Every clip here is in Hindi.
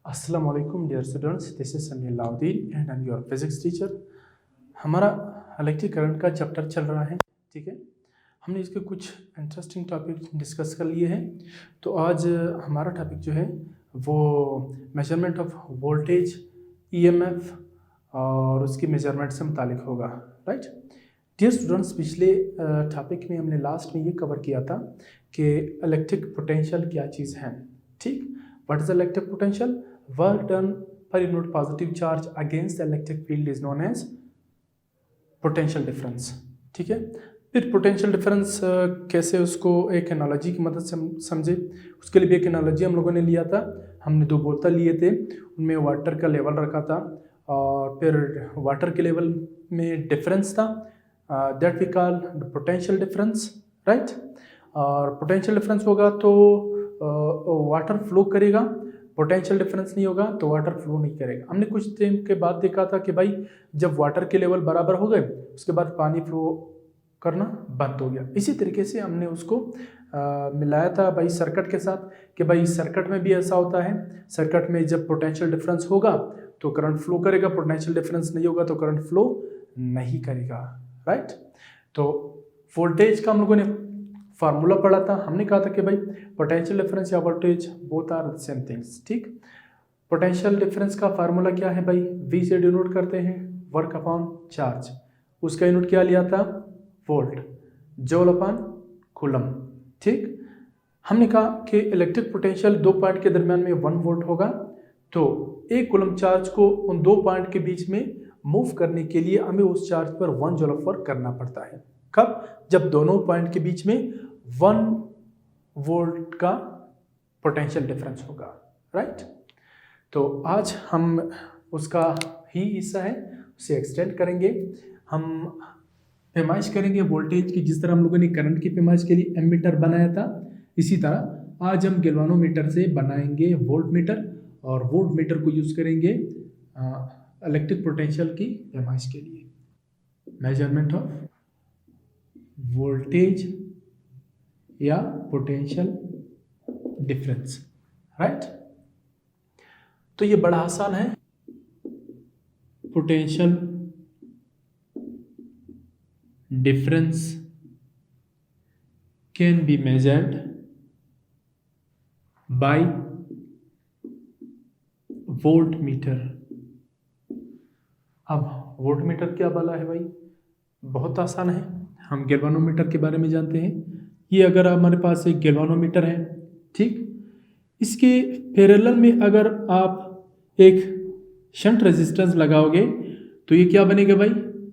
अस्सलाम वालेकुम dear students, this is Sameer Lauddin and I am your physics teacher. हमारा इलेक्ट्रिक करंट का चैप्टर चल रहा है। ठीक है, हमने इसके कुछ इंटरेस्टिंग टॉपिक डिस्कस कर लिए हैं। तो आज हमारा टॉपिक जो है वो मेजरमेंट ऑफ वोल्टेज, ईएमएफ और उसकी मेजरमेंट से मुतालिक होगा। राइट डियर स्टूडेंट्स, पिछले टॉपिक में हमने लास्ट में ये कवर किया था कि इलेक्ट्रिक पोटेंशियल क्या चीज़ है। ठीक, what is electric potential? Work done per unit positive charge against the electric field is known as potential difference। ठीक है, फिर पोटेंशियल डिफरेंस कैसे उसको एक एनालॉजी की मदद से समझे, उसके लिए भी एक एनालॉजी हम लोगों ने लिया था। हमने दो बोतल लिए थे, उनमें वाटर का लेवल रखा था और फिर वाटर के लेवल में डिफरेंस था, that we call potential difference. Right, और पोटेंशियल डिफरेंस होगा तो वाटर फ्लो करेगा, पोटेंशियल डिफरेंस नहीं होगा तो वाटर फ्लो नहीं करेगा। हमने कुछ टाइम के बाद देखा था कि भाई जब वाटर के लेवल बराबर हो गए उसके बाद पानी फ्लो करना बंद हो गया। इसी तरीके से हमने उसको मिलाया था भाई सर्किट के साथ कि भाई सर्किट में भी ऐसा होता है। सर्किट में जब पोटेंशियल डिफरेंस होगा तो करंट फ्लो करेगा, पोटेंशियल डिफरेंस नहीं होगा तो करंट फ्लो नहीं करेगा। राइट, तो वोल्टेज का हम लोगों ने फार्मूला पढ़ा था। हमने कहा था कि भाई पोटेंशियल डिफरेंस या voltage both are the same things. ठीक, पोटेंशियल डिफरेंस का फार्मूला क्या है भाई? V से डिनोट करते हैं वर्क अपॉन चार्ज, उसका यूनिट क्या लिया था? Volt, joule upon coulomb. ठीक, हमने कहा कि इलेक्ट्रिक पोटेंशियल दो पॉइंट के दरमियान में 1 वोल्ट होगा, तो एक कूलम चार्ज को उन दो पॉइंट के बीच में मूव करने के लिए हमें उस चार्ज पर 1 जूल ऑफ वर्क करना पड़ता है। कब? जब दोनों पॉइंट के बीच में 1 वोल्ट का पोटेंशियल डिफरेंस होगा। राइट, तो आज हम उसका ही हिस्सा है उसे एक्सटेंड करेंगे। हम पैमाइश करेंगे वोल्टेज की, जिस तरह हम लोगों ने करंट की पैमाइश के लिए एमीटर बनाया था, इसी तरह आज हम गैल्वानोमीटर से बनाएंगे वोल्ट मीटर और वोल्ट मीटर को यूज करेंगे इलेक्ट्रिक पोटेंशियल की पैमाइश के लिए। मेजरमेंट ऑफ वोल्टेज या पोटेंशियल डिफरेंस। राइट, तो ये बड़ा आसान है। Potential difference can be measured by volt meter. अब वोल्ट मीटर क्या वाला है भाई? बहुत आसान है। हम गैल्वानोमीटर के बारे में जानते हैं। ये अगर हमारे पास एक गैल्वानोमीटर है, ठीक, इसके पैरेलल में अगर आप एक शंट रेजिस्टेंस लगाओगे तो ये क्या बनेगा भाई?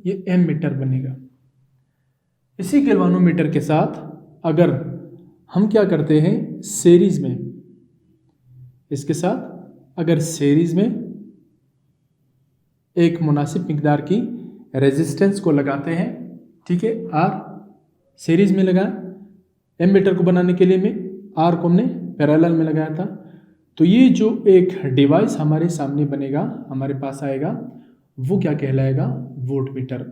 ये एम मीटर बनेगा। इसी गैल्वानोमीटर के साथ अगर हम क्या करते हैं सीरीज में, इसके साथ अगर सीरीज में एक मुनासिब मिकदार की रेजिस्टेंस को लगाते हैं, ठीक है, आर सीरीज में लगाया, एम मीटर को बनाने के लिए में आर को हमने पैरेलल में लगाया था, तो ये जो एक डिवाइस हमारे सामने बनेगा, हमारे पास आएगा, वो क्या कहलाएगा? Volt meter.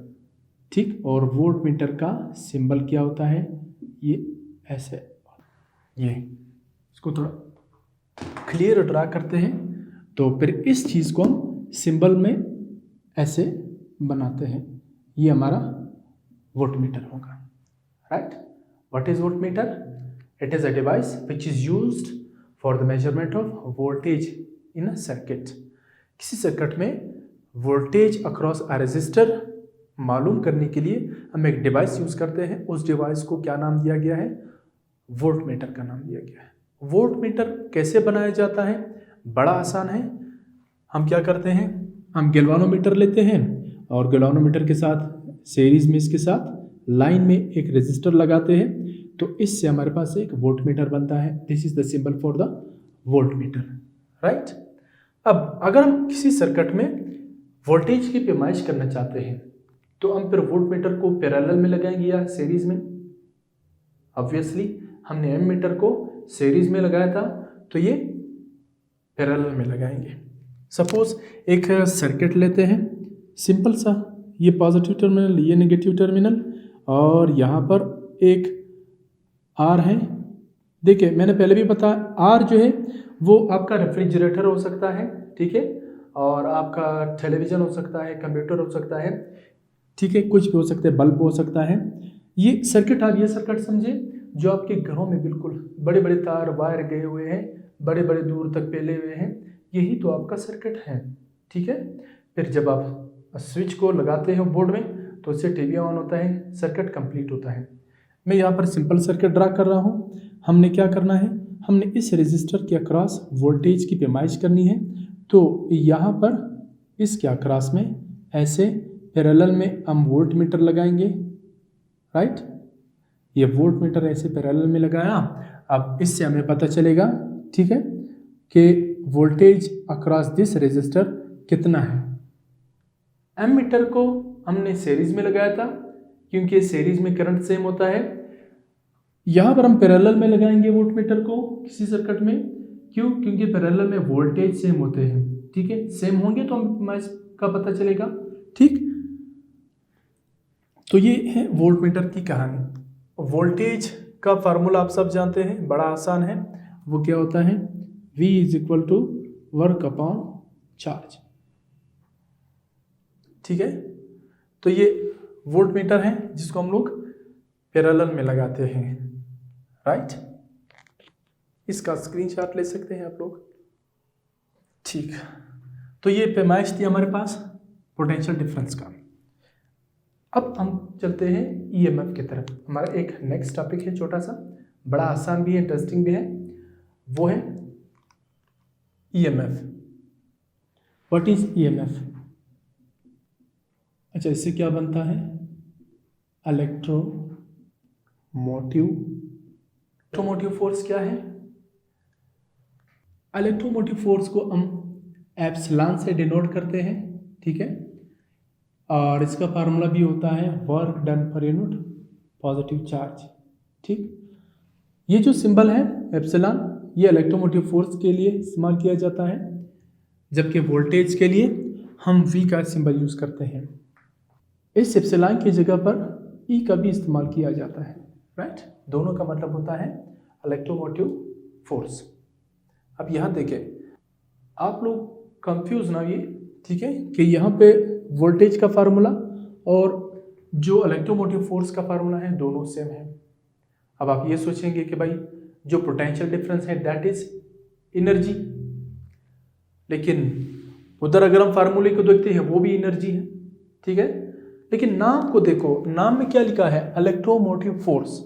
ठीक, और वोल्ट मीटर का सिंबल क्या होता है? ये ऐसे, ये इसको थोड़ा क्लियर ड्रा करते हैं तो फिर इस चीज़ को हम सिंबल में ऐसे बनाते हैं, ये हमारा वोल्ट मीटर होगा। Right, what is volt meter? It is a device which is used for the measurement of voltage in a circuit। किसी सर्किट में वोल्टेज अक्रॉस अ रेजिस्टर मालूम करने के लिए हम एक डिवाइस यूज करते हैं। उस डिवाइस को क्या नाम दिया गया है? वोल्ट मीटर का नाम दिया गया है। वोल्ट मीटर कैसे बनाया जाता है? बड़ा आसान है। हम क्या करते हैं, हम गैल्वानोमीटर लेते हैं और गैल्वानोमीटर के साथ सीरीज में इसके साथ लाइन में एक रेजिस्टर लगाते हैं, तो इससे हमारे पास एक वोल्ट मीटर बनता है। This is the symbol for the volt meter. Right, अब अगर हम किसी सर्किट में वोल्टेज की पैमाइश करना चाहते हैं तो हम फिर वोल्ट मीटर को पैरेलल में लगाएंगे या सीरीज में? ऑब्वियसली हमने एम मीटर को सीरीज में लगाया था तो ये पैरेलल में लगाएंगे। सपोज एक सर्किट लेते हैं सिंपल सा, ये पॉजिटिव टर्मिनल, ये नेगेटिव टर्मिनल और यहाँ पर एक आर है। देखिए मैंने पहले भी बताया, आर जो है वो आपका रेफ्रिजरेटर हो सकता है, ठीक है, और आपका टेलीविज़न हो सकता है, कंप्यूटर हो सकता है, ठीक है, कुछ भी हो सकता है, बल्ब हो सकता है। ये सर्किट, आप ये सर्किट समझे जो आपके घरों में बिल्कुल बड़े बड़े तार वायर गए हुए हैं, बड़े बड़े दूर तक फैले हुए हैं, यही तो आपका सर्किट है, ठीक है। फिर जब आप स्विच को लगाते हो बोर्ड में तो उससे टीवी ऑन होता है, सर्किट कंप्लीट होता है। मैं यहाँ पर सिंपल सर्किट ड्रा कर रहा हूँ। हमने क्या करना है, हमने इस रेजिस्टर के अक्रॉस वोल्टेज की पैमाइश करनी है। तो यहाँ पर इसके अक्रॉस में ऐसे पैरेलल में हम वोल्ट मीटर लगाएंगे, राइट। ये वोल्ट मीटर ऐसे पैरेलल में लगाया। अब इससे हमें पता चलेगा, ठीक है, कि वोल्टेज अक्रॉस दिस रेजिस्टर कितना है। एम मीटर को हमने सीरीज में लगाया था क्योंकि सीरीज में करंट सेम होता है। यहाँ पर हम पैरेलल में लगाएंगे वोल्ट मीटर को किसी सर्किट में, क्यों, क्योंकि पैरेलल में वोल्टेज सेम होते हैं, ठीक है, सेम होंगे तो हमें इसका पता चलेगा, ठीक। तो ये है वोल्ट मीटर की कहानी। वोल्टेज का फार्मूला आप सब जानते हैं, बड़ा आसान है। वो क्या होता है, V is equal to work upon charge, ठीक है। तो ये वोल्ट मीटर है जिसको हम लोग पैरेलल में लगाते हैं, राइट। इसका स्क्रीनशॉट ले सकते हैं आप लोग, ठीक। तो ये पैमाइश थी हमारे पास पोटेंशियल डिफरेंस का। अब हम चलते हैं ईएमएफ की तरफ। हमारा एक नेक्स्ट टॉपिक है छोटा सा, बड़ा आसान भी है, इंटरेस्टिंग भी है, वो है ईएमएफ। What is EMF? अच्छा, इससे क्या बनता है, इलेक्ट्रोमोटिव फोर्स क्या है? इलेक्ट्रोमोटिव फोर्स को हम एप्सिलॉन से डिनोट करते हैं, ठीक है, और इसका फार्मूला भी होता है work done per unit positive charge, ठीक। ये जो सिंबल है एप्सिलॉन, ये इलेक्ट्रोमोटिव फोर्स के लिए इस्तेमाल किया जाता है, जबकि वोल्टेज के लिए हम V का सिंबल यूज करते हैं। इस एप्सिलॉन की जगह पर E का भी इस्तेमाल किया जाता है, राइट। दोनों का मतलब होता है इलेक्ट्रोमोटिव फोर्स। अब यहाँ देखें, आप लोग कंफ्यूज ना होइए, ठीक है, कि यहाँ पे वोल्टेज का फार्मूला और जो इलेक्ट्रोमोटिव फोर्स का फार्मूला है दोनों सेम है। अब आप ये सोचेंगे कि भाई जो पोटेंशियल डिफरेंस है दैट इज एनर्जी, लेकिन उधर अगर हम फार्मूले को देखते हैं वो भी एनर्जी है, ठीक है, लेकिन नाम को देखो, नाम में क्या लिखा है, इलेक्ट्रोमोटिव फोर्स।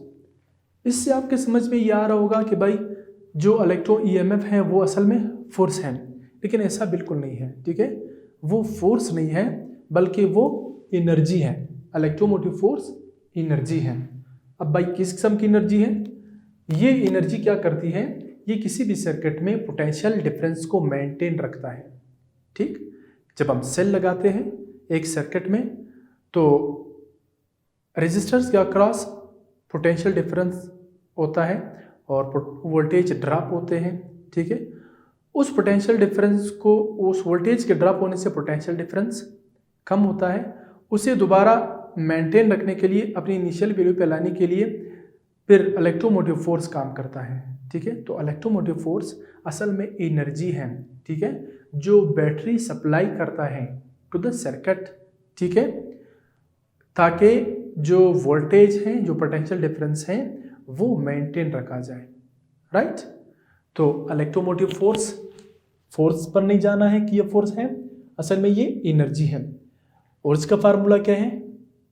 इससे आपके समझ में ये आ रहा होगा कि भाई जो इलेक्ट्रो ईएमएफ है वो असल में फोर्स है, लेकिन ऐसा बिल्कुल नहीं है, ठीक है। वो फोर्स नहीं है बल्कि वो एनर्जी है। इलेक्ट्रोमोटिव फोर्स एनर्जी है। अब भाई किस किस्म की एनर्जी है? ये एनर्जी क्या करती है, ये किसी भी सर्किट में पोटेंशियल डिफरेंस को मेंटेन रखता है, ठीक। जब हम सेल लगाते हैं एक सर्किट में तो रेजिस्टर्स के अक्रॉस पोटेंशियल डिफरेंस होता है और वोल्टेज ड्रॉप होते हैं, ठीक है। उस पोटेंशियल डिफरेंस को, उस वोल्टेज के ड्रॉप होने से पोटेंशियल डिफरेंस कम होता है, उसे दोबारा मेंटेन रखने के लिए, अपनी इनिशियल वैल्यू पे लाने के लिए फिर इलेक्ट्रोमोटिव फोर्स काम करता है, ठीक है। तो इलेक्ट्रोमोटिव फोर्स असल में एनर्जी है, ठीक है, जो बैटरी सप्लाई करता है टू द सर्किट, ठीक है, ताकि जो वोल्टेज है, जो पोटेंशियल डिफरेंस है वो मेंटेन रखा जाए, राइट। तो इलेक्ट्रोमोटिव फोर्स पर नहीं जाना है कि ये फोर्स है, असल में ये एनर्जी है। और इसका फार्मूला क्या है,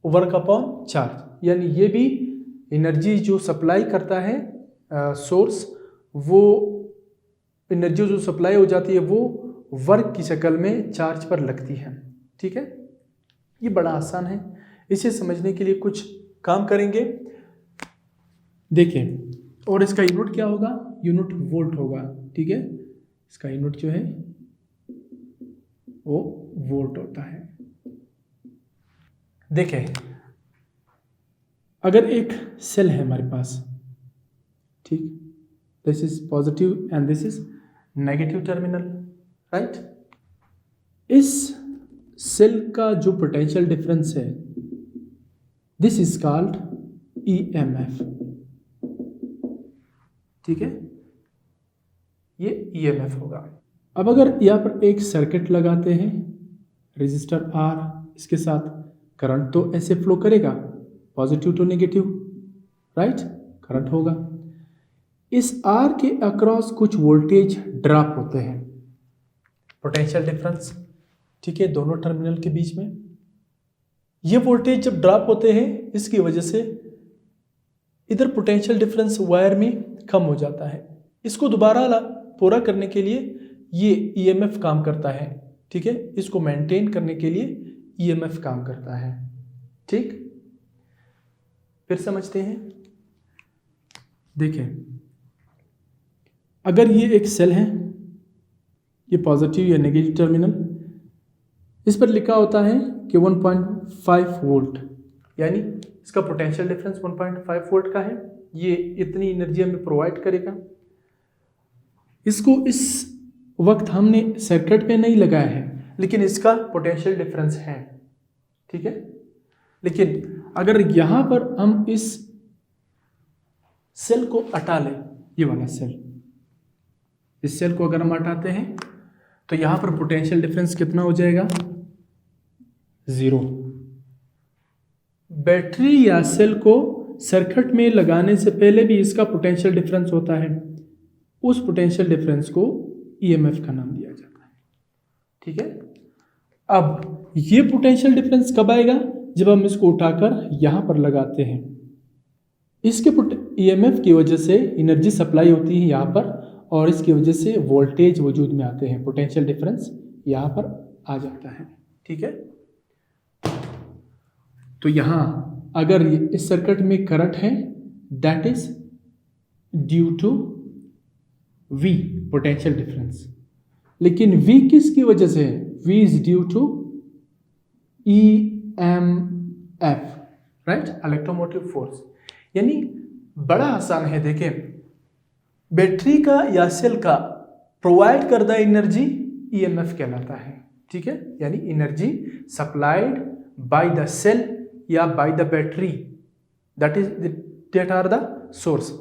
वर्क अपॉन चार्ज, यानी ये भी एनर्जी जो सप्लाई करता है सोर्स, वो एनर्जी जो सप्लाई हो जाती है वो वर्क की शक्ल में चार्ज पर लगती है, ठीक है। ये बड़ा आसान है, इसे समझने के लिए कुछ काम करेंगे, देखिए। और इसका यूनिट क्या होगा, यूनिट वोल्ट होगा, ठीक है। इसका यूनिट जो है वो वोल्ट होता है। देखें, अगर एक सेल है हमारे पास, ठीक, this is positive and this is negative terminal, right. इस सेल का जो पोटेंशियल डिफरेंस है दिस इज कॉल्ड ईएमएफ, ठीक है। ये ईएमएफ होगा। अब अगर यहाँ पर एक सर्किट लगाते हैं, रेजिस्टर आर, इसके साथ करंट तो ऐसे फ्लो करेगा, positive to negative, right, current होगा। इस आर के अक्रॉस कुछ वोल्टेज ड्रॉप होते हैं, पोटेंशियल डिफरेंस, ठीक है, दोनों टर्मिनल के बीच में। ये वोल्टेज जब ड्रॉप होते हैं, इसकी वजह से इधर पोटेंशियल डिफरेंस वायर में कम हो जाता है। इसको दोबारा पूरा करने के लिए ये ईएमएफ काम करता है, ठीक है, इसको मेंटेन करने के लिए ईएमएफ काम करता है, ठीक। फिर समझते हैं, देखें, अगर ये एक सेल है, ये पॉजिटिव या नेगेटिव टर्मिनल, इस पर लिखा होता है कि 1.5 वोल्ट, यानी इसका पोटेंशियल डिफरेंस 1.5 वोल्ट का है। ये इतनी एनर्जी हमें प्रोवाइड करेगा। इसको इस वक्त हमने सर्किट में नहीं लगाया है, लेकिन इसका पोटेंशियल डिफरेंस है, ठीक है। लेकिन अगर यहाँ पर हम इस सेल को हटा लें, ये वाला सेल, इस सेल को अगर हम हटाते हैं तो यहाँ पर पोटेंशियल डिफरेंस कितना हो जाएगा, 0। बैटरी या सेल को सर्किट में लगाने से पहले भी इसका पोटेंशियल डिफरेंस होता है, उस पोटेंशियल डिफरेंस को ईएमएफ का नाम दिया जाता है, ठीक है। अब ये पोटेंशियल डिफरेंस कब आएगा, जब हम इसको उठाकर यहाँ पर लगाते हैं। इसके ईएमएफ की वजह से एनर्जी सप्लाई होती है यहाँ पर, और इसकी वजह से वोल्टेज वजूद में आते हैं, पोटेंशियल डिफरेंस यहाँ पर आ जाता है, ठीक है। तो यहाँ अगर इस सर्किट में करंट है, that is due to V, potential difference. लेकिन V किसकी वजह से है, V is due to EMF, right, electromotive force. यानी बड़ा आसान है, देखें, बैटरी का या सेल का प्रोवाइड करदा एनर्जी ईएमएफ कहलाता है, ठीक है। यानी energy supplied by the cell या by the battery, that are the source.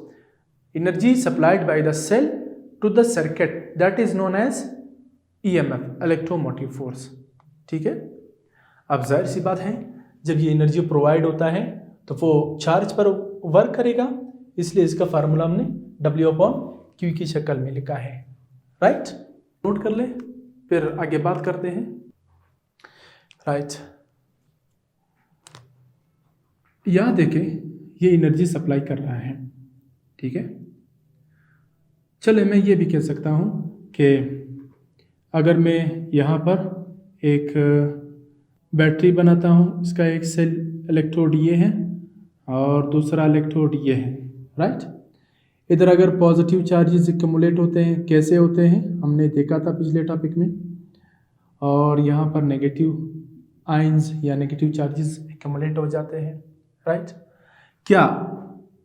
Energy supplied by the cell to the circuit, that is known as EMF, electromotive force, ठीक है। अब जाहिर सी बात है, जब ये एनर्जी प्रोवाइड होता है तो वो चार्ज पर वर्क करेगा, इसलिए इसका फार्मूला हमने W/Q की शक्ल में लिखा है, राइट। नोट कर ले, फिर आगे बात करते हैं, राइट। यहां देखें, ये एनर्जी सप्लाई कर रहा है, ठीक है। चले, मैं ये भी कह सकता हूं कि अगर मैं यहाँ पर एक बैटरी बनाता हूँ, इसका एक सेल इलेक्ट्रोड ये है और दूसरा इलेक्ट्रोड ये है, राइट। इधर अगर पॉजिटिव चार्जेस एक्यूमुलेट होते हैं, कैसे होते हैं हमने देखा था पिछले टॉपिक में, और यहाँ पर नेगेटिव आयंस या नेगेटिव चार्जेस एक्यूमुलेट हो जाते हैं, राइट। क्या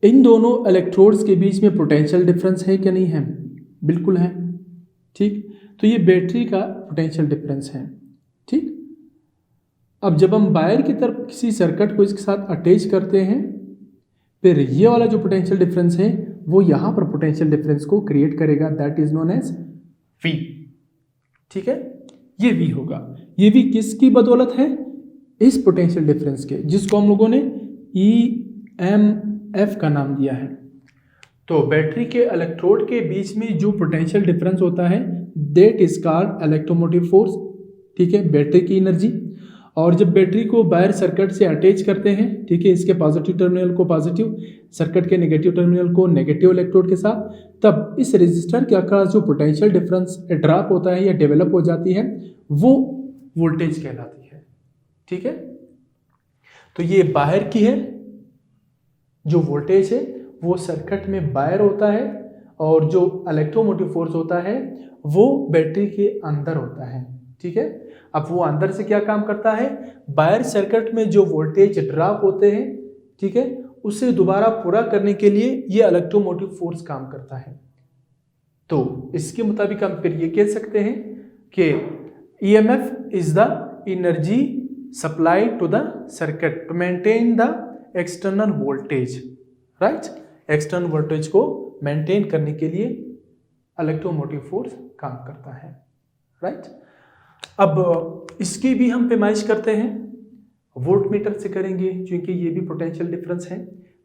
इन दोनों इलेक्ट्रोड्स के बीच में पोटेंशियल डिफरेंस है कि नहीं है, बिल्कुल है, ठीक। तो ये बैटरी का पोटेंशियल डिफरेंस है, ठीक। अब जब हम वायर की तरफ किसी सर्किट को इसके साथ अटैच करते हैं, फिर ये वाला जो पोटेंशियल डिफरेंस है वो यहाँ पर पोटेंशियल डिफरेंस को क्रिएट करेगा, that is known as V, ठीक है। ये V होगा। ये V किसकी बदौलत है, इस पोटेंशियल डिफरेंस के, जिसको हम लोगों ने EMF का नाम दिया है। तो बैटरी के इलेक्ट्रोड के बीच में जो पोटेंशियल डिफरेंस होता है, that is called electromotive force, ठीक है, बैटरी की एनर्जी। और जब बैटरी को वायर सर्किट से अटैच करते हैं, ठीक है, इसके पॉजिटिव टर्मिनल को पॉजिटिव, सर्किट के नेगेटिव टर्मिनल को नेगेटिव इलेक्ट्रोड के साथ, तब इस रेजिस्टर के अक्रॉस जो पोटेंशियल डिफरेंस ड्रॉप होता है या डेवलप हो जाती है, वो वोल्टेज कहलाती है, ठीक है। तो ये बाहर की है, जो वोल्टेज है वो सर्किट में बाहर होता है, और जो इलेक्ट्रोमोटिव फोर्स होता है वो बैटरी के अंदर होता है, ठीक है। अब वो अंदर से क्या काम करता है, बाहर सर्किट में जो वोल्टेज ड्रॉप होते हैं, ठीक है, उसे दोबारा पूरा करने के लिए ये इलेक्ट्रोमोटिव फोर्स काम करता है। तो इसके मुताबिक हम फिर ये कह सकते हैं कि EMF is the energy supplied to the circuit to maintain the external voltage, right. External voltage को मेंटेन करने के लिए इलेक्ट्रोमोटिव फोर्स काम करता है, राइट। अब इसकी भी हम पैमाइश करते हैं, वोल्ट मीटर से करेंगे, क्योंकि ये भी पोटेंशियल डिफरेंस है।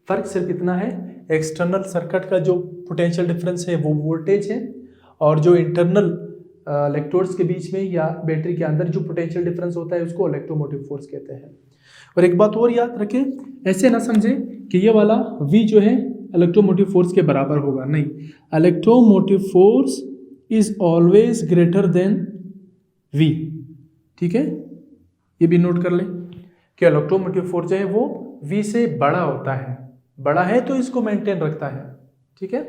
फर्क सिर्फ इतना है, एक्सटर्नल सर्किट का जो पोटेंशियल डिफरेंस है वो वोल्टेज है, और जो इंटरनल इलेक्ट्रोड्स के बीच में या बैटरी के अंदर जो पोटेंशियल डिफरेंस होता है उसको इलेक्ट्रोमोटिव फोर्स कहते हैं। और एक बात और याद रखें, ऐसे ना समझें कि ये वाला V जो है इलेक्ट्रोमोटिव फोर्स के बराबर होगा, नहीं। Electromotive force is always greater than V, ठीक है। ये भी नोट कर लें कि इलेक्ट्रोमोटिव फोर्स जो है वो V से बड़ा होता है, बड़ा है तो इसको मेंटेन रखता है, ठीक है।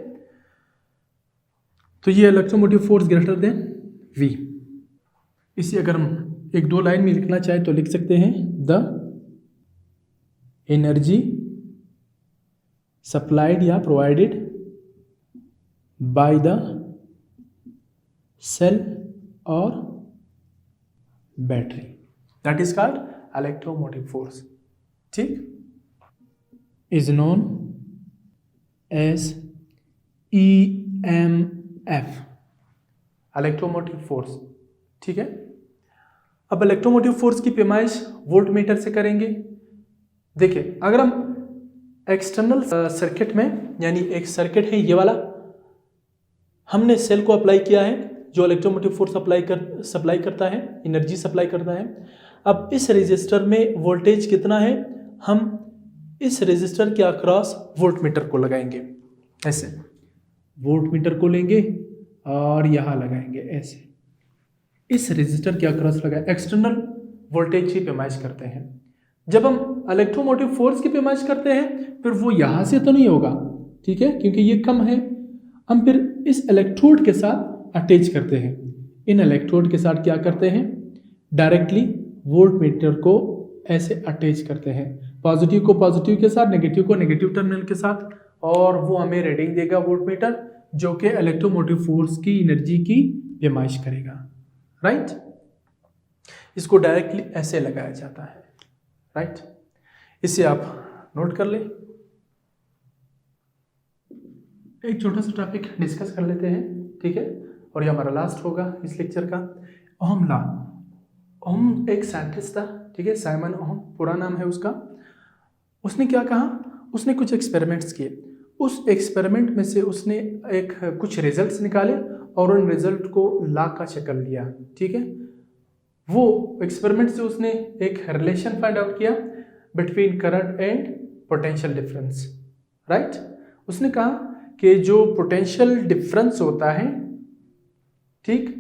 तो ये electromotive force greater than V। इसे अगर हम एक दो लाइन में लिखना चाहे तो लिख सकते हैं, द एनर्जी सप्लाइड या प्रोवाइडेड बाय द सेल और battery, that is called electromotive force, ठीक, is known as EMF, electromotive force, ठीक है। अब इलेक्ट्रोमोटिव फोर्स की पैमाइश वोल्ट मीटर से करेंगे। देखिए, अगर हम एक्सटर्नल सर्किट में, यानी एक सर्किट है ये वाला, हमने सेल को अप्लाई किया है जो इलेक्ट्रोमोटिव फोर्स सप्लाई करता है, एनर्जी सप्लाई करता है। अब इस रेजिस्टर में वोल्टेज कितना है, हम इस रेजिस्टर के अक्रॉस वोल्ट मीटर को लगाएंगे, ऐसे वोल्ट मीटर को लेंगे और यहाँ लगाएंगे ऐसे, इस रेजिस्टर के अक्रॉस लगाए, एक्सटर्नल वोल्टेज की पैमाइश करते हैं। जब हम इलेक्ट्रोमोटिव फोर्स की पैमाइश करते हैं फिर वो यहाँ से तो नहीं होगा, ठीक है, क्योंकि ये कम है। हम फिर इस इलेक्ट्रोड के साथ अटैच करते हैं, इन इलेक्ट्रोड के साथ क्या करते हैं, डायरेक्टली वोल्ट मीटर को ऐसे अटैच करते हैं, पॉजिटिव को पॉजिटिव के साथ, नेगेटिव को नेगेटिव टर्मिनल के साथ, और वो हमें रीडिंग देगा वोल्ट मीटर, जो कि इलेक्ट्रोमोटिव फोर्स की एनर्जी की पैमाइश करेगा, राइट। इसको डायरेक्टली ऐसे लगाया जाता है, राइट। इसे आप नोट कर ले। एक छोटा सा टॉपिक डिस्कस कर लेते हैं, ठीक है, और ये हमारा लास्ट होगा इस लेक्चर का। Ohm law. ओहम एक साइंटिस्ट था, ठीक है, साइमन ओहम पूरा नाम है उसका। उसने क्या कहा, उसने कुछ एक्सपेरिमेंट्स किए, उस एक्सपेरिमेंट में से उसने कुछ रिजल्ट्स निकाले और उन रिजल्ट को लॉ का शक्ल दिया, ठीक है। वो एक्सपेरिमेंट से उसने एक रिलेशन फाइंड आउट किया between current and potential difference, right. उसने कहा कि जो पोटेंशियल डिफरेंस होता है, ठीक,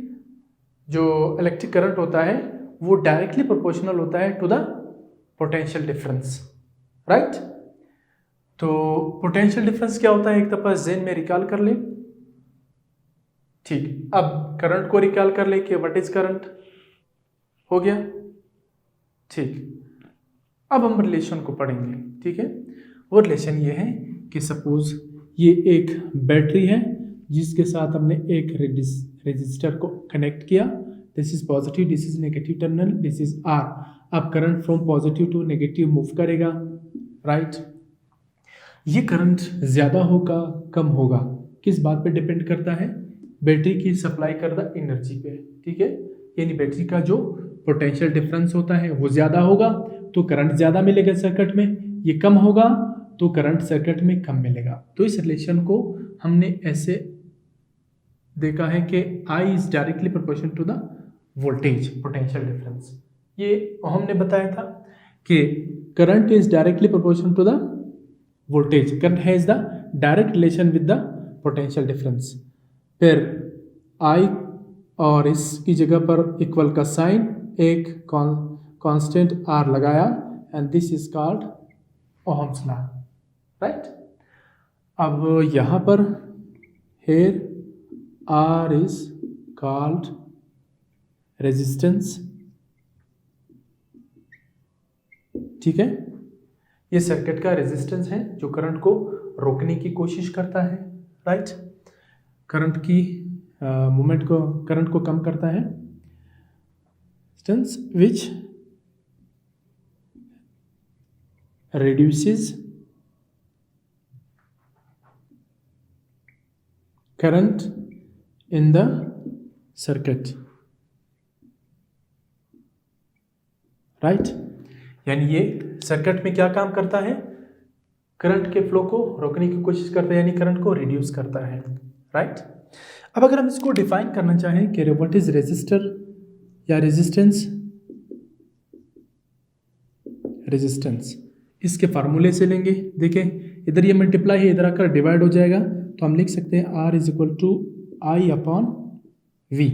जो इलेक्ट्रिक करंट होता है वो डायरेक्टली प्रोपोर्शनल होता है to the potential difference, right. तो पोटेंशियल डिफरेंस क्या होता है, एक दफा ज़हन में रिकॉल कर ले, ठीक। अब करंट को रिकॉल कर ले कि व्हाट इज करंट, हो गया, ठीक। अब हम रिलेशन को पढ़ेंगे, ठीक है। वो रिलेशन ये है कि सपोज ये एक बैटरी है जिसके साथ हमने एक रेजिस्टर को कनेक्ट किया, this is positive, this is negative terminal, this is R. अब current from positive to negative move करेगा, राइट। ये करंट ज़्यादा होगा कम होगा किस बात पे डिपेंड करता है, बैटरी की सप्लाई करदा एनर्जी पे, ठीक है। यानी बैटरी का जो पोटेंशियल डिफरेंस होता है वो ज़्यादा होगा तो करंट ज़्यादा मिलेगा सर्किट में, ये कम होगा तो करंट सर्किट में कम मिलेगा। तो इस रिलेशन को हमने ऐसे देखा है कि I is directly proportional to the voltage potential difference. ये हमने बताया था कि current is directly proportional to the voltage, current has the direct relation with the potential difference. फिर I और इसकी जगह पर इक्वल का साइन, एक कांस्टेंट R लगाया, and this is called ohm's law, right. अब यहाँ पर here R is called resistance, ठीक है। ये सर्किट का रेजिस्टेंस है जो करंट को रोकने की कोशिश करता है, राइट। करंट की मूवमेंट को, करंट को कम करता है, resistance which reduces current in the circuit, right. यानी ये सर्किट में क्या काम करता है, करंट के फ्लो को रोकने की कोशिश करता है, यानी करंट को रिड्यूस करता है, राइट। अब अगर हम इसको डिफाइन करना चाहें कि व्हाट इज रेजिस्टर या रेजिस्टेंस, रेजिस्टेंस इसके फार्मूले से लेंगे। देखें इधर ये मल्टीप्लाई है, इधर आकर डिवाइड हो जाएगा, तो हम लिख सकते हैं R is equal to I upon V.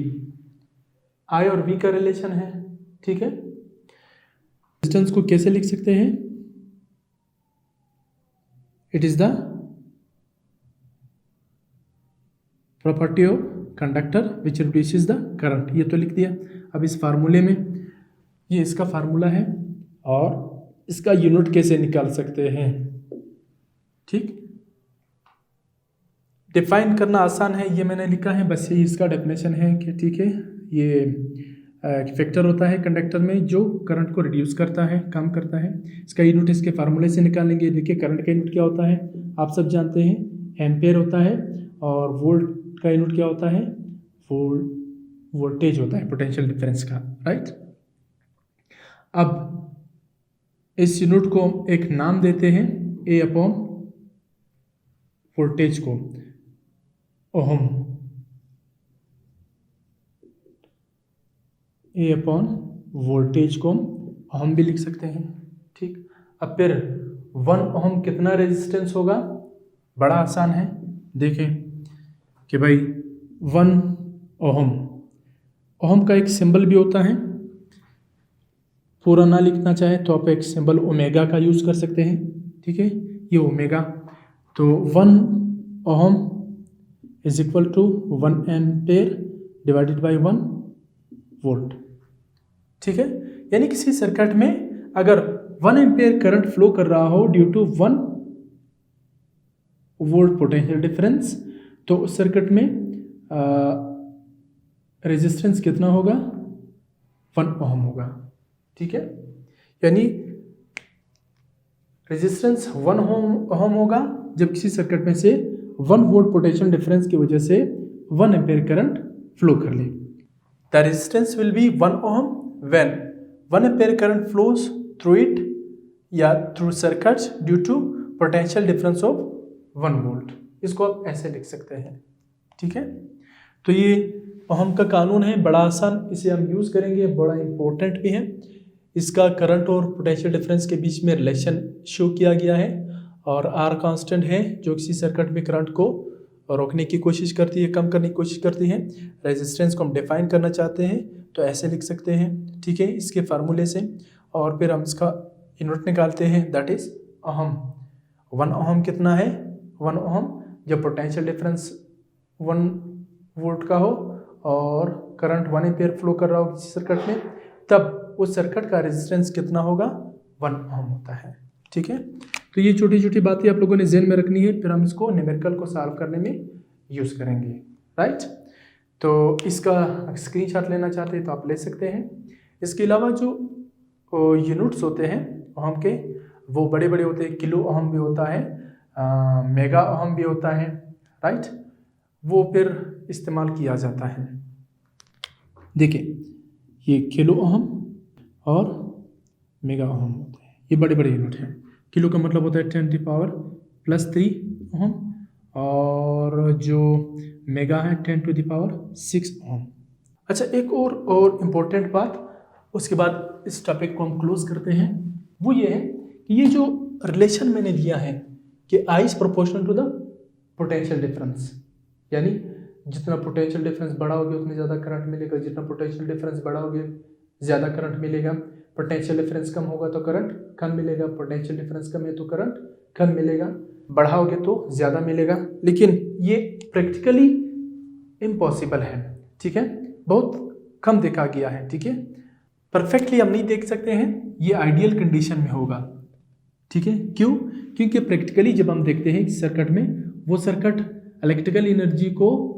I और वी का रिलेशन है, ठीक है। रेजिस्टेंस को कैसे लिख सकते हैं, it is the property of conductor which reduces the current, ये तो लिख दिया। अब इस फार्मूले में ये इसका फार्मूला है और इसका यूनिट कैसे निकाल सकते हैं, ठीक। डिफाइन करना आसान है, ये मैंने लिखा है, बस ये इसका डेफिनेशन है कि ठीक है, ये फैक्टर होता है कंडक्टर में जो करंट को रिड्यूस करता है, कम करता है। इसका यूनिट इसके फार्मूले से निकालेंगे। देखिए करंट का यूनिट क्या होता है, आप सब जानते हैं, एम्पेयर होता है, और वोल्ट का यूनिट क्या होता है, वोल्टेज होता है, पोटेंशियल डिफरेंस का, राइट। अब इस यूनिट को हम एक नाम देते हैं, ए अपॉन वोल्टेज को ओहम, ए अपॉन वोल्टेज को ओहम भी लिख सकते हैं, ठीक। अब फिर 1 ओहम कितना रेजिस्टेंस होगा, बड़ा आसान है। देखें कि भाई 1 ओहम, ओहम का एक सिंबल भी होता है, पूरा ना लिखना चाहे तो आप एक सिंबल ओमेगा का यूज़ कर सकते हैं, ठीक है, ये ओमेगा। तो 1 ohm is equal to 1 ampere divided by 1 volt, ठीक है। यानी किसी सर्किट में अगर 1 एम्पेयर करंट फ्लो कर रहा हो due to 1 volt potential difference, तो उस सर्किट में रेजिस्टेंस कितना होगा, 1 ओहम होगा, ठीक है। यानी रेजिस्टेंस 1 ओहम होगा जब किसी सर्किट में से 1 वोल्ट पोटेंशियल डिफरेंस की वजह से 1 एम्पेयर करंट फ्लो कर ले। The resistance will be 1 ohm when 1 ampere current flows through it या through circuit due to potential difference of 1 volt. इसको आप ऐसे लिख सकते हैं, ठीक है। तो ये ओहम का कानून है, बड़ा आसान, इसे हम यूज़ करेंगे, बड़ा इंपॉर्टेंट भी है। इसका करंट और पोटेंशियल डिफरेंस के बीच में रिलेशन शो किया गया है, और आर कांस्टेंट है जो किसी सर्किट में करंट को रोकने की कोशिश करती है, कम करने की कोशिश करती है। रेजिस्टेंस को हम डिफाइन करना चाहते हैं तो ऐसे लिख सकते हैं, ठीक है, इसके फार्मूले से। और फिर हम इसका यूनिट निकालते हैं, दैट इज ओहम। 1 ओहम कितना है, 1 ओहम जब पोटेंशियल डिफरेंस 1 वोल्ट का हो और करंट 1 एम्पेयर फ्लो कर रहा हो किसी सर्किट में, तब उस सर्किट का रेजिस्टेंस कितना होगा, 1 ओहम होता है, ठीक है। तो ये छोटी छोटी बातें आप लोगों ने ज़हन में रखनी है, फिर हम इसको न्यूमेरिकल को सॉल्व करने में यूज़ करेंगे, राइट। तो इसका स्क्रीनशॉट लेना चाहते हैं तो आप ले सकते हैं। इसके अलावा जो यूनिट्स होते हैं ओहम के, वो बड़े बड़े होते हैं, किलो ओहम भी होता है, मेगा ओहम भी होता है, राइट, वो फिर इस्तेमाल किया जाता है। देखिए ये किलो ओहम और मेगा ओहम होते हैं, ये बड़े बड़े यूनिट हैं। किलो का मतलब होता है 10⁻+3 ओहम, और जो मेगा है 10⁻6 ओहम। अच्छा, एक और इम्पोर्टेंट बात, उसके बाद इस टॉपिक को हम क्लोज करते हैं, वो ये है कि ये जो रिलेशन मैंने दिया है कि I is proportional to the potential difference, यानी जितना पोटेंशियल डिफरेंस बड़ा होगा उतनी ज़्यादा करंट मिलेगा, जितना पोटेंशियल डिफरेंस बड़ा होगा ज़्यादा करंट मिलेगा, पोटेंशियल डिफरेंस कम होगा तो करंट कम मिलेगा, पोटेंशियल डिफरेंस कम है तो करंट कम मिलेगा, बढ़ाओगे तो ज़्यादा मिलेगा। लेकिन ये प्रैक्टिकली इम्पॉसिबल है, ठीक है, बहुत कम देखा गया है, ठीक है, परफेक्टली हम नहीं देख सकते हैं, ये आइडियल कंडीशन में होगा, ठीक है। क्यों? क्योंकि प्रैक्टिकली जब हम देखते हैं सर्किट में, वो सर्किट इलेक्ट्रिकल एनर्जी को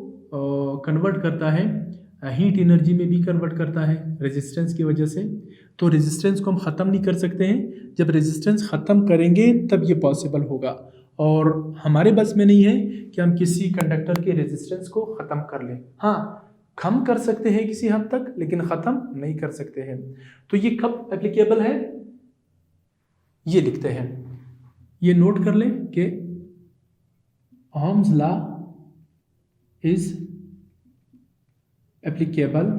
कन्वर्ट करता है, हीट एनर्जी में भी कन्वर्ट करता है रेजिस्टेंस की वजह से। तो रेजिस्टेंस को हम ख़त्म नहीं कर सकते हैं, जब रेजिस्टेंस ख़त्म करेंगे तब ये पॉसिबल होगा। और हमारे बस में नहीं है कि हम किसी कंडक्टर के रेजिस्टेंस को ख़त्म कर लें। हाँ, कम कर सकते हैं किसी हद तक, लेकिन ख़त्म नहीं कर सकते हैं। तो ये कब एप्लीकेबल है, ये लिखते हैं, ये नोट कर लें कि Ohm's law is applicable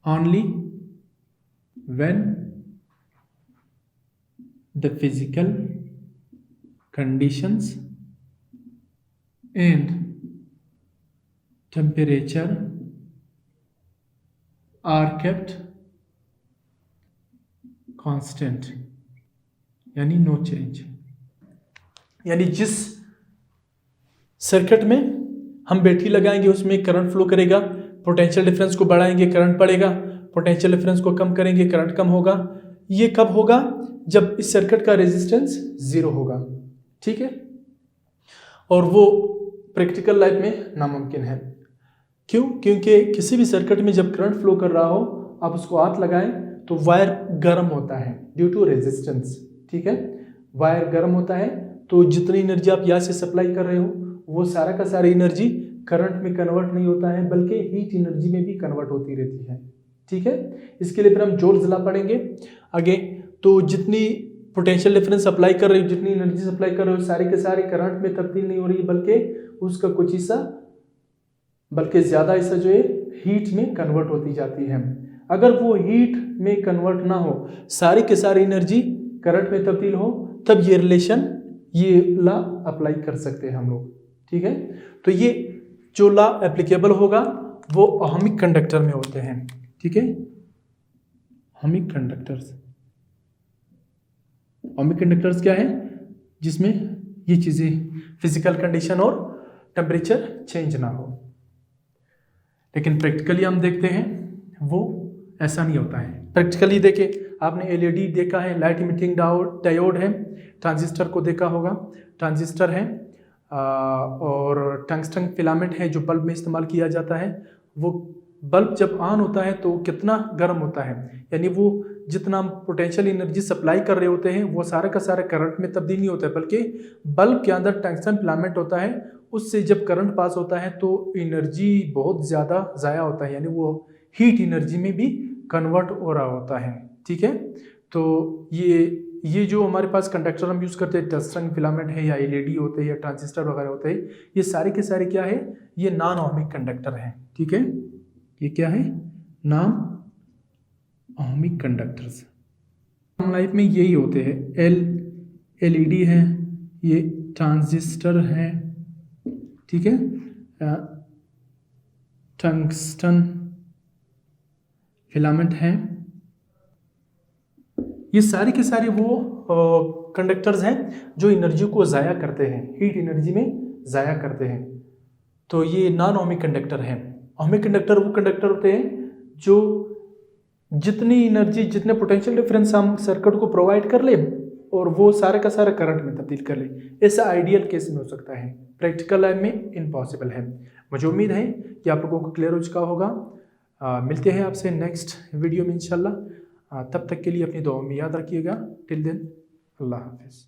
only when the physical conditions and temperature are kept constant, यानी नो चेंज। यानी जिस सर्किट में हम बैटरी लगाएंगे उसमें करंट फ्लो करेगा, पोटेंशियल डिफरेंस को बढ़ाएंगे करंट बढ़ेगा, पोटेंशियल डिफरेंस को कम करेंगे करंट कम होगा। ये कब होगा, जब इस सर्किट का रेजिस्टेंस जीरो होगा, ठीक है। और वो प्रैक्टिकल लाइफ में नामुमकिन है। क्यों? क्योंकि किसी भी सर्किट में जब करंट फ्लो कर रहा हो, आप उसको हाथ लगाएं तो वायर गर्म होता है ड्यू टू रेजिस्टेंस, ठीक है। वायर गर्म होता है तो जितनी एनर्जी आप यहाँ से सप्लाई कर रहे हो वो सारा का सारी एनर्जी करंट में कन्वर्ट नहीं होता है, बल्कि हीट एनर्जी में भी कन्वर्ट होती रहती है, ठीक है। इसके लिए फिर हम जोल्स ला पड़ेंगे आगे। तो जितनी पोटेंशियल डिफरेंस अप्लाई कर रहे हो, जितनी एनर्जी सप्लाई कर रहे हो, सारी के सारी करंट में तब्दील नहीं हो रही है, बल्कि उसका कुछ हिस्सा, बल्कि ज़्यादा हिस्सा जो है हीट में कन्वर्ट होती जाती है। अगर वो हीट में कन्वर्ट ना हो, सारी के सारी एनर्जी करंट में तब्दील हो, तब ये रिलेशन, ये ला अप्लाई कर सकते हैं हम लोग, ठीक है। तो ये जो ला एप्लीकेबल होगा वो ओहमिक कंडक्टर में होते हैं, ठीक है। ओहमिक कंडक्टर्स, ओहमिक कंडक्टर्स क्या है, जिसमें ये चीज़ें फिजिकल कंडीशन और टेम्परेचर चेंज ना हो। लेकिन प्रैक्टिकली हम देखते हैं वो ऐसा नहीं होता है। प्रैक्टिकली देखें, आपने एलईडी देखा है, लाइट इमिटिंग डायोड है, ट्रांजिस्टर को देखा होगा, ट्रांजिस्टर है, और टंगस्टन फिलामेंट है जो बल्ब में इस्तेमाल किया जाता है। वो बल्ब जब ऑन होता है तो कितना गर्म होता है, यानी वो जितना हम पोटेंशियल एनर्जी सप्लाई कर रहे होते हैं वो सारा का सारा करंट में तब्दील नहीं होता है, बल्कि बल्ब के अंदर टंगस्टन फिलामेंट होता है, उससे जब करंट पास होता है तो एनर्जी बहुत ज़्यादा ज़ाया होता है, यानी वो हीट एनर्जी में भी कन्वर्ट हो रहा होता है, ठीक है। तो ये जो हमारे पास कंडक्टर हम यूज़ करते हैं, टंगस्टन फिलामेंट है या एलईडी होते हैं या ट्रांजिस्टर वगैरह होते हैं, ये सारे के सारे क्या है, ये नॉन ओहमिक कंडक्टर हैं, ठीक है। ये क्या है, नॉन ओहमिक कंडक्टर्स। लाइफ में यही होते हैं, एलईडी है, ये ट्रांजिस्टर है, ठीक है, टंगस्टन फिलामेंट है, ये सारे के सारे वो कंडक्टर्स हैं जो एनर्जी को ज़ाया करते हैं, हीट एनर्जी में ज़ाया करते हैं। तो ये नॉन ओहमिक कंडक्टर हैं। ओहमिक कंडक्टर वो कंडक्टर होते हैं जो जितनी एनर्जी, जितने पोटेंशियल डिफरेंस हम सर्किट को प्रोवाइड कर ले और वो सारा का सारा करंट में तब्दील कर ले। ऐसा आइडियल केस में हो सकता है, प्रैक्टिकल लाइफ में इम्पॉसिबल है। मुझे उम्मीद है कि आप लोगों को क्लियर हो चुका होगा। मिलते हैं आपसे नेक्स्ट वीडियो में इंशाल्लाह। तब तक के लिए अपनी दुआ में याद रखिएगा। टिल देन, अल्लाह हाफिज़।